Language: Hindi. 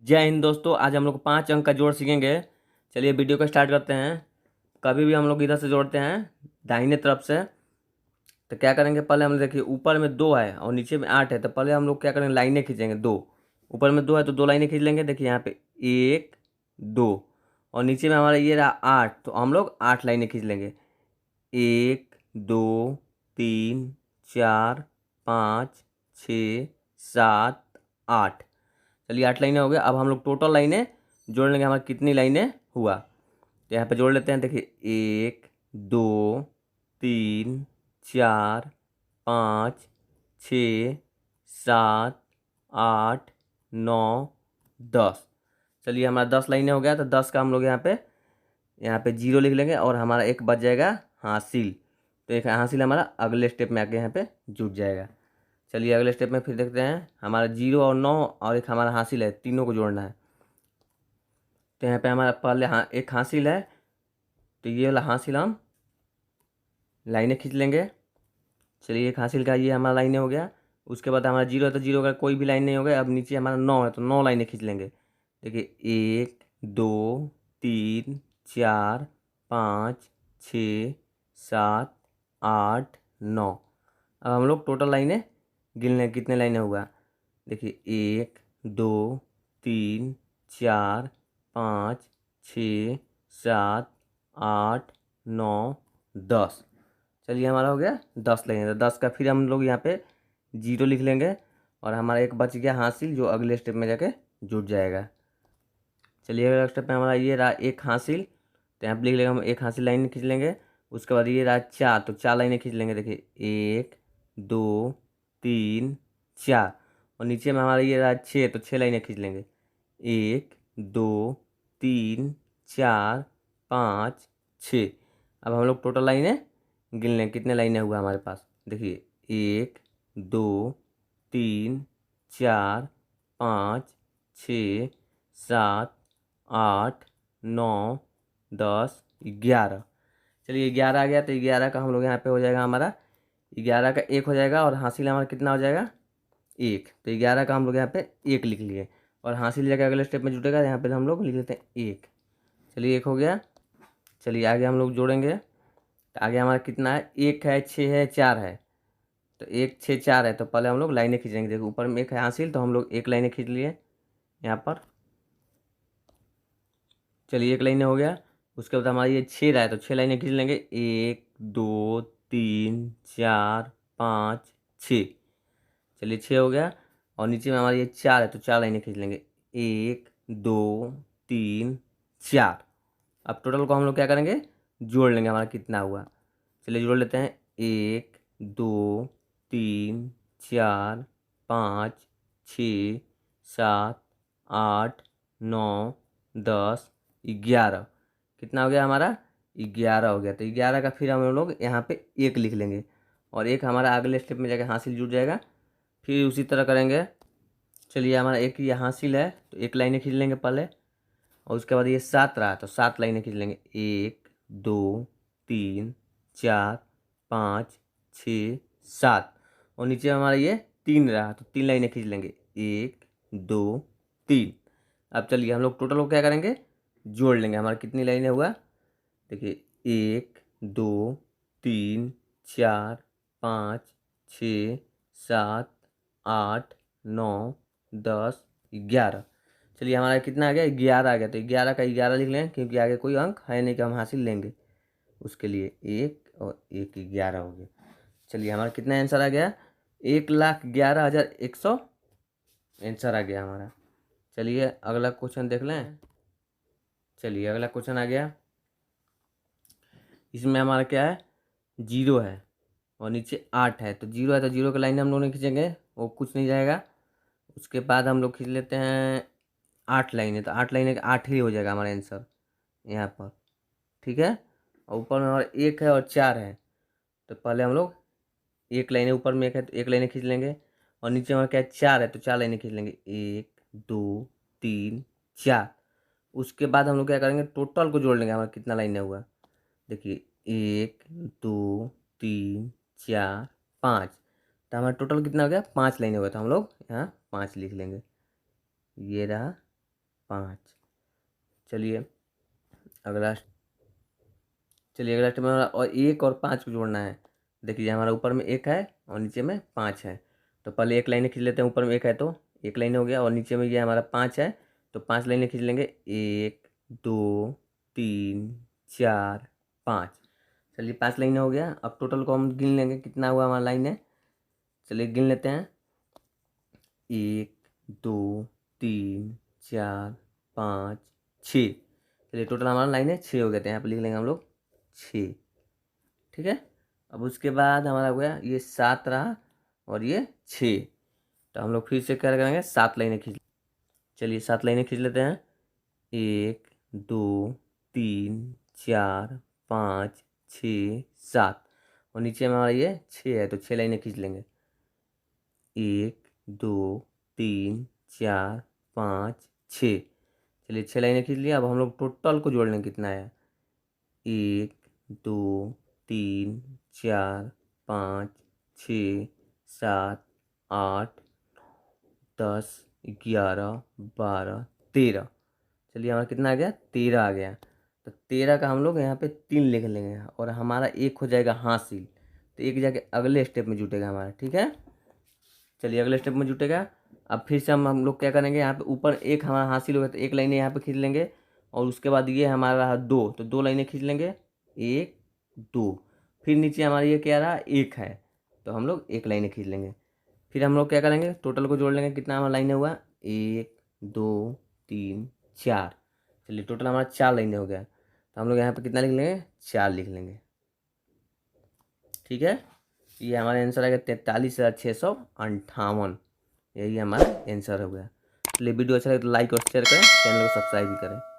जय हिंद दोस्तों। आज हम लोग 5 अंक का जोड़ सीखेंगे। चलिए वीडियो को स्टार्ट करते हैं। कभी भी हम लोग इधर से जोड़ते हैं दाहिने तरफ से, तो क्या करेंगे, पहले हम देखिए ऊपर में 2 है और नीचे में 8 है, तो पहले हम लोग क्या करेंगे, लाइनें खींचेंगे। दो ऊपर में 2 है तो 2 लाइनें खींच लेंगे। देखिए यहाँ पे 1 2, और नीचे में हमारा ये रहा 8, तो हम लोग 8 लाइनें खींच लेंगे। 1 2 3 4 5 6 7 8। चलिए 8 लाइनें हो गया। अब हम लोग टोटल लाइनें जोड़ लेंगे, हमारा कितनी लाइनें हुआ। तो यहाँ पे जोड़ लेते हैं। देखिए 1 2 3 4 5 6 7 8 9 10। चलिए हमारा 10 लाइनें हो गया। तो 10 का हम लोग यहाँ पे 0 लिख लेंगे और हमारा एक बच जाएगा हासिल। तो एक हासिल हमारा अगले स्टेप में आके यहाँ पे जुट जाएगा। चलिए अगले स्टेप में फिर देखते हैं। हमारा 0 और 9 और एक हमारा हासिल है, तीनों को जोड़ना है। तो यहाँ पे हमारा पहले एक हासिल है, तो ये वाला हासिल हम लाइनें खींच लेंगे। चलिए एक हासिल का ये हमारा लाइनें हो गया। उसके बाद हमारा 0 है तो 0 का कोई भी लाइन नहीं हो गया। अब नीचे हमारा 9 है तो 9 लाइनें खींच लेंगे। देखिए 1 2 3 4 5 6 7 8 9। अब हम लोग टोटल लाइनें गिन लें कितने लाइनें हुआ। देखिए 1 2 3 4 5 6 7 8 9 10। चलिए हमारा हो गया 10 लाइनें। तो 10 का फिर हम लोग यहाँ पे 0 लिख लेंगे और हमारा एक बच गया हासिल, जो अगले स्टेप में जाके जुट जाएगा। चलिए अगले स्टेप में हमारा ये रहा एक हासिल, तो यहाँ पे लिख लेंगे हम एक हासिल लाइन खींच लेंगे। उसके बाद ये रहा 4, तो 4 लाइनें खींच लेंगे। देखिए 1 2 3 4, और नीचे में हमारा ये रहा 6, तो 6 लाइनें खींच लेंगे। 1 2 3 4 5 6। अब हम लोग टोटल लाइनें गिन लें कितने लाइनें हुआ हमारे पास। देखिए 1 2 3 4 5 6 7 8 9 10 11। चलिए 11 आ गया। तो 11 का हम लोग यहाँ पे हो जाएगा हमारा, 11 का 1 हो जाएगा और हासिल हमारा कितना हो जाएगा 1। तो 11 का हम लोग यहाँ पे 1 लिख लिए और हासिल जाकर अगले स्टेप में जुटेगा। यहाँ पे हम लोग लिख लेते हैं 1। चलिए 1 हो गया। चलिए आगे हम लोग जोड़ेंगे। तो आगे हमारा कितना है, 1 है 6 है 4 है। तो 1 6 4 है, तो पहले हम लोग लाइनें खींचेंगे। देखो ऊपर में 1 है हासिल, तो हम लोग 1 लाइनें खींच लिए यहाँ पर। चलिए 1 लाइनें हो गया। उसके बाद हमारा ये 6 रहा है, तो 6 लाइनें खींच लेंगे। 1 2 3 4 5 6। चलिए 6 हो गया। और नीचे में हमारा ये 4 है, तो 4 लाइनें खींच लेंगे। 1 2 3 4। अब टोटल को हम लोग क्या करेंगे, जोड़ लेंगे, हमारा कितना हुआ। चलिए जोड़ लेते हैं। 1 2 3 4 5 6 7 8 9 10 11। कितना हो गया हमारा, 11 हो गया। तो 11 का फिर हम लोग यहाँ पे 1 लिख लेंगे और एक हमारा अगले स्टेप में जाकर हासिल जुड़ जाएगा। फिर उसी तरह करेंगे। चलिए हमारा एक ये हासिल है, तो 1 लाइनें खींच लेंगे पहले। और उसके बाद ये 7 रहा, तो 7 लाइनें खींच लेंगे। 1 2 3 4 5 6 7। और नीचे हमारा ये 3 रहा, तो 3 लाइनें खींच लेंगे। 1 2 3। अब चलिए हम लोग टोटल को क्या करेंगे, जोड़ लेंगे। हमारा कितनी लाइनें हुआ, देखिए 1 2 3 4 5 6 7 8 9 10 11। चलिए हमारा कितना आ गया, 11 आ गया। तो 11 का 11 लिख लें, क्योंकि आगे कोई अंक है नहीं कि हम हासिल लेंगे। उसके लिए 1 और 1 11 हो गया। चलिए हमारा कितना आंसर आ गया, 1,11,100 आंसर आ गया हमारा। चलिए अगला क्वेश्चन देख लें। चलिए अगला क्वेश्चन आ गया। इसमें हमारा क्या है, 0 है और नीचे 8 है। तो 0 है तो 0 का लाइन हम लोग नहीं खींचेंगे, वो कुछ नहीं जाएगा। उसके बाद हम लोग खींच लेते हैं 8 लाइनें। तो 8 लाइनें का 8 ही हो जाएगा हमारा आंसर यहाँ पर, ठीक है। और ऊपर में हमारा 1 है और 4 है, तो पहले हम लोग 1 लाइनें, ऊपर में 1 है तो 1 लाइनें खींच लेंगे। और नीचे हमारा क्या है, 4 है, तो 4 लाइनें खींच लेंगे। 1 2 3 4। उसके बाद हम लोग क्या करेंगे, टोटल को जोड़ लेंगे, हमारा कितना लाइनें हुआ। देखिए 1 2 3 4 5। तो हमारा टोटल कितना हो गया, 5 लाइनें हो गया। तो हम लोग यहाँ 5 लिख लेंगे। ये रहा 5। चलिए अगला स्टेप में हमारा और 1 और 5 को जोड़ना है। देखिए हमारा ऊपर में 1 है और नीचे में 5 है, तो पहले एक लाइन खींच लेते हैं। ऊपर में 1 है तो एक लाइन हो गया, और नीचे में ये हमारा 5 है तो 5 लाइनें खींच लेंगे। 1 2 3 4 5। चलिए 5 लाइनें हो गया। अब टोटल को हम गिन लेंगे कितना हुआ हमारा लाइन है। चलिए गिन लेते हैं। 1 2 3 4 5 6। चलिए टोटल हमारा लाइन है 6 हो गए थे। यहाँ पर लिख लेंगे हम लोग 6। ठीक है। अब उसके बाद हमारा हो गया ये 7 रहा और ये 6, तो हम लोग फिर से क्या करेंगे 7 लाइनें खींच। चलिए 7 लाइनें खींच लेते हैं। 1 2 3 4 5 6 7, और नीचे में हमारा ये 6 है तो 6 लाइनें खींच लेंगे। 1 2 3 4 5 6। चलिए 6 लाइनें खींच लिया। अब हम लोग टोटल को जोड़ लेंगे कितना है। 1 2 3 4 5 6 7 8 10 11 12 13। चलिए हमारा कितना आ गया 13 आ गया। तो 13 का हम लोग यहाँ पे 3 लिख लेंगे और हमारा एक हो जाएगा हासिल। तो एक जाके अगले स्टेप में जुटेगा हमारा। ठीक है। चलिए अगले स्टेप में जुटेगा। अब फिर से हम लोग क्या करेंगे, यहाँ पे ऊपर एक हमारा हासिल हो गया तो एक लाइनें यहाँ पे खींच लेंगे, और उसके बाद ये हमारा रहा 2 तो 2 लाइनें खींच लेंगे। 1 2। फिर नीचे हमारा ये क्या रहा 1 है तो हम लोग 1 लाइनें खींच लेंगे। फिर हम लोग क्या करेंगे टोटल को जोड़ लेंगे कितना हमारा लाइनें हुआ 1 2 3 4। चलिए टोटल हमारा 4 लाइनें हो गया, तो हम लोग यहाँ पे कितना लिख लेंगे 4 लिख लेंगे। ठीक है। ये हमारा आंसर आ गया 43,658। यही हमारा आंसर हो गया। चलिए वीडियो अच्छा लगे तो लाइक और शेयर करें, चैनल को सब्सक्राइब भी करें।